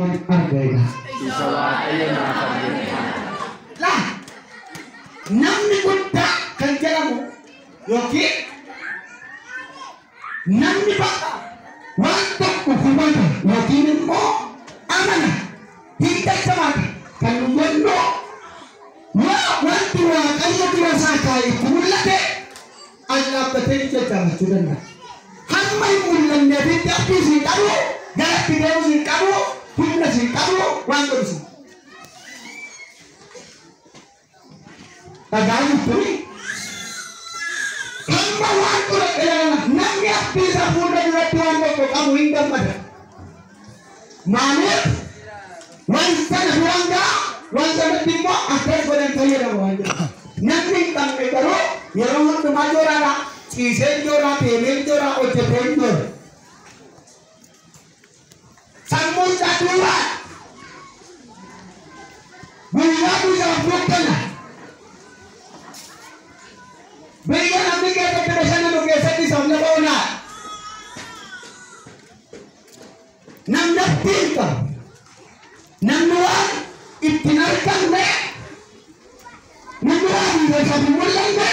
argina. Isa waaqayyo naaf argina. Lah, namni guddaa kan jedhamu yookiin namni bakka waan tokko hubatu yookiin immoo amana hiikkachamaati kan nu jennu wanti waaqayyo dura isaa kaa'e itti mul'ate an dhaabbatee jajjaabachuu danda'a. Hamma hin mul'anneefi dabbii siin qabu garatti deemu siin qabu humna siin qabu waan godhu siin. Dhagaa jirtuni hamma waan dura dheerana namni abdii isaa fuula duratti waan tokko qabu hin gammada. Maaliif waan sana durangaa waan sanatti immoo akkas godhan fayyadamu waan jedhu. Namni hin qabne garuu yeroo hundumaa jooraadha. Ciisee jooraa, deemee jooraa, hojjetee jooraa. Sammuun isaa duwwaa guyyaa guyyaa fuuldana. Biyya namni keessatti bashannanu keessatti sabni boonaa. Namni abdiin qabu. Namni waan ittiin argamne. Namni waan hin beekamu mul'anne.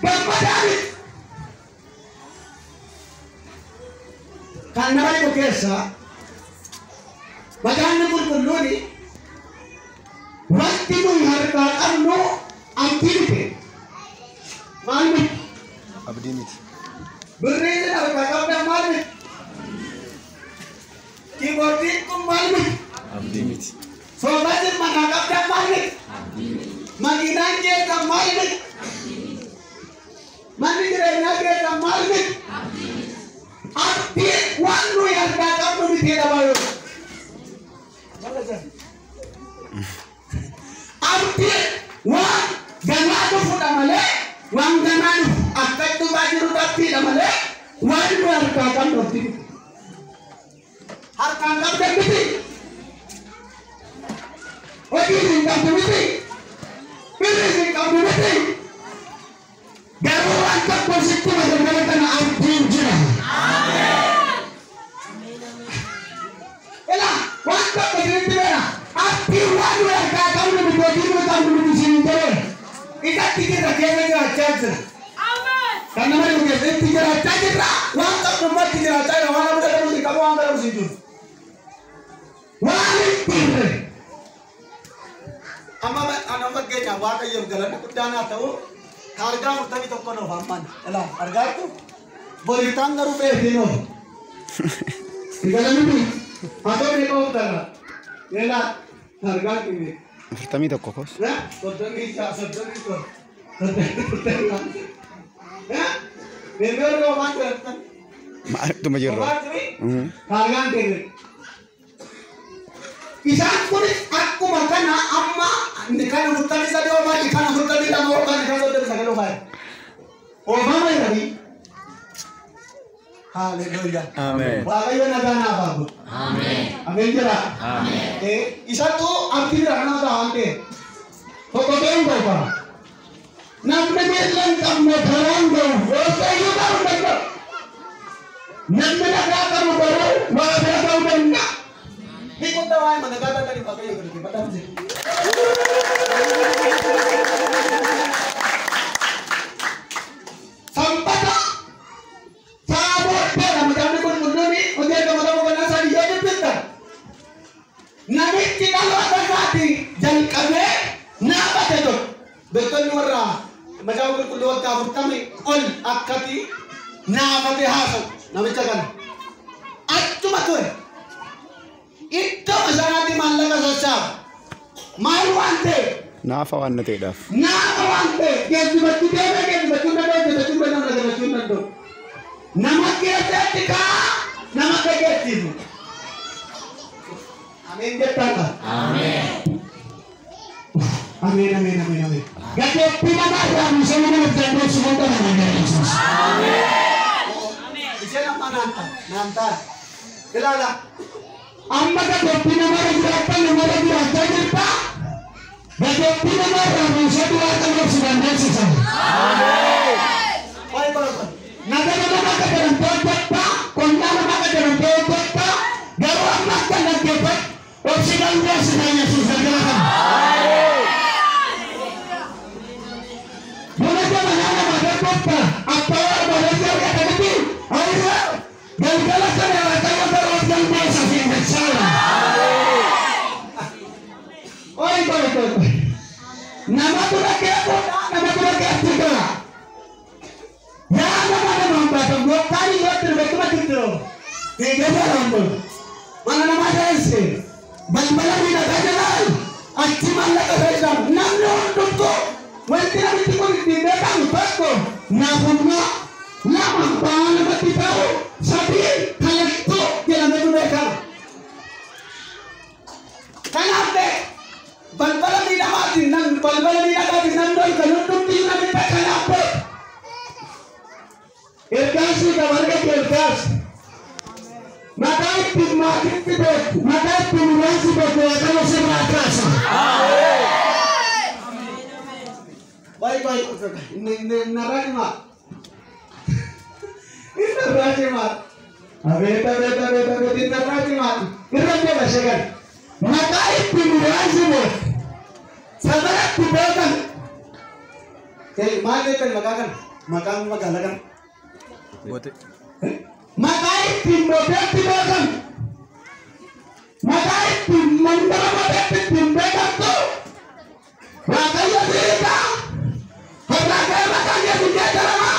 Gammadaan. Kan nama dhibu keessa badaanni qulqulluuni wanti nuyi harkaa qabnu abdii miti. Maal miti? Abdii miti. Birriin harkaa qabdan maal miti? Kiiboordiin kun maal miti? Abdii miti. Soofatiin manaa qabdan maal miti? Makiinaan keessan maal miti? Manni jireenyaa keessan maal miti? Abdii waan nuyi harkaa qabnu miti dhabaayoo. Abdii waan ganaa dhufuudha malee waan ganaan akka dhufaa jiru abdiidha malee waan nuyi harkaa qabnu abdii miti. Harkaan qabdan miti. Hojii hin qabdu miti. Birrii hin qabdu miti. Garuu waan tokko sitti maddamee kana abdiin jira. Ela waan tokko sitti beena abdiin waan nuyi harkaa qabnu miti hojii nuyi qabnu miti siin jedhee isatti jirra keessa jiraachaa jira. Kan nama dhibu keessatti jiraachaa jirra waan qabnu itti jiraachaa jira waan nama jedhamu siin qabu waan garamu siin jiru. Waan itti irre. Amma ana fakkeenyaaf waaqayyoof galanni guddaan haa ta'u. Harga murtabii tokko nuuf hammaan. Ela argaa jirtu boritaan garuu beektii nuuf. Galanni atoo beekoo dhala. Ela hargaa kime. Murtamii tokko kos. Soddomii tokko. Beekoo waan jedhan. Maaltuma jirru. Hargaan kime. Isaan kunis akkuma kana amma kana murtabii sadii oomaa kana murtabii lama oomaa kana soddomii sagal oomaa. Oomama jedhanii. Haleluya. Amen. Waaqayyo nagaa naaf haa godhu. Amen. Amen jedha. Amen. Isattuu abdii bira nama ta'a waan ta'eef. Tokko ta'uu barbaada. Namni miila hin qabne karaan ga'u yoo ta'eyyuu ta'uu danda'a. Namni nagaa qabu garuu waa bira ta'uu danda'a. Ikut tahu mana kata tadi pakai yang begitu, betul sih. Sampai tak, sahabat dia macam ni pun mundur ni, dia kamu kena sari jadi pintar. Nabi kita luar hati, jangan kami, napa itu? Betul luar, macam keluar kabur kami, on akati, napa dia hasil, nabi cakap, actu betul. Itu masalah di Malang sasab. Malu ante. Naafa waan ta'eedhaaf. Naafa waan ta'e. Geessu bakki deemee geessu bakki hundee. Nama keessatti kaa nama geessisu. Amin jettaka. Amen. Amin. Gateetti nama irraa misooma nama dandeessu hunda nama dandeessus. Amen. Isheen amma naantaa. Ilaala. Amma gateetti nama irra jiraatan nama irra jiraachaa jirta. Gateetti nama irraa misooma waan dandeessu dandeessisan. Amen. Baik baik. Nagara nama kejaran hojjetta, qonnaa nama kejaran hojjetta, garuu amma akka dhaggeeffatu obsi dandeessisaa Yesuus galgala kana. Buna jabanaa nama dargotta akka barbaadee argatanitti ayisa galgala kana Waaqayyo baroos dandeessa fiigachaadha. Oi. Nama tura keekoodha nama tura keettigaa. Yaa nama hambata goottaan yoo tirbeekuma tirtiroo. Eegala hambatu. Mana nama deesse. Balbala miidhagaa jalaa. Achi mallaqa fayyadamu. Namni hundumtuu wanti namichi kun ittiin beekamu tokko naafummaa lama ba'aa namatti ta'u sadii kalaqqoo jedhametu beekama. Kanaaf balbala miidhagaatiin namni kan hundumtii namicha kanaaf ta'e. Ergaasii gabaree ergaas. Maqaa ittiin maatiitti beeku. Maqaa ittiin muraasni beeku Waaqayyo sirraa kaasa. Baay'ee narraa himaa. Narraa himaa. Abeet narraa himaa. Irra deema shagan. Maqaa ittiin muraasni beeku. Sabaratti beekan. Maal beekan maqaa kana? Maqaan magaalaa kana. Maqaa ittiin mooteetti beekan. Maqaa ittiin mandara mooteetti ittiin beekamtu. Waaqayyo siidaa. Har'aa maqaan Yesuus geeddarama.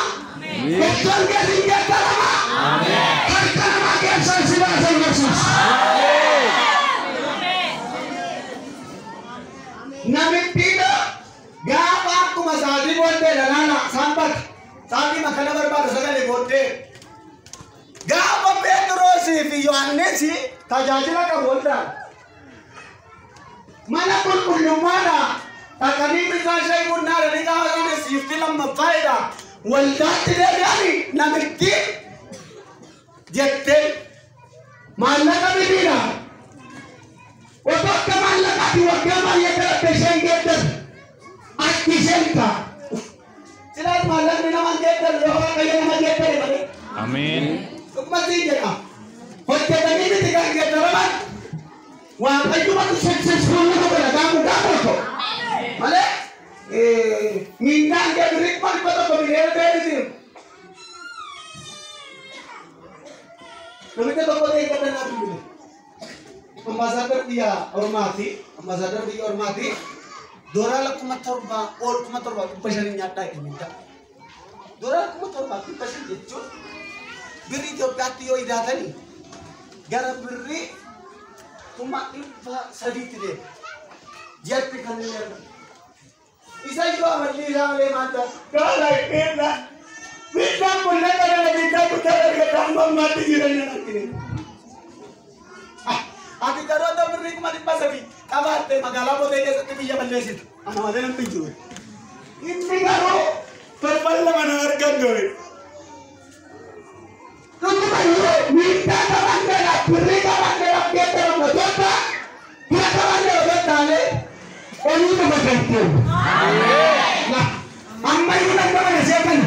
Yesuun Yesuus geeddarama. Harka namaa keessaa si baasa Yesuus. Namittiidha gaafa akkuma saatii booddee dhalaala sanbata saatii makana barbaada sagalee booddee gaafa Phexrosii fi Yohaannis tajaajila qabu waldaa mana qulqullummaadha dhaqanii bishaan shayii bunnaa dhanii gaafa sana siifti lammaffaa'edha waldaatti deebi'anii namitti jettee maallaqa bidiidha. Waktu kemana lagi wakama ya terpeseng geter, akisenta. Selain malam ni nama geter, orang kaya nama geter ni. Amin. Masih je ah. Hotel ni tiga geter man. Wah, itu mah successful ni apa? Kamu tu. Male? Minta geter ni mana pada pemilihan ni. Kami tu kau ni kata nak pilih. Ambassador dia hormati, Dora kuma torba pesan nyata ini minta. Dora kuma torba pesan jecut, beri Ethiopia tiyo idatani, gara beri kuma iba sedikit deh, jadi kan ni. Isa juga awalnya sama le mata, kalau kita punya kalau kita punya tambang mati jiranya nanti. Ati karo to beri kumati pasabi kabate magala bote ke sati biya ballesit ana wala nang pinju inni karo perballa manar gandoy tutu bayo minta kabandera beri kabandera ketero ngota kira kabandera betale oni to bakantu amin nah amma ini nang mana siapan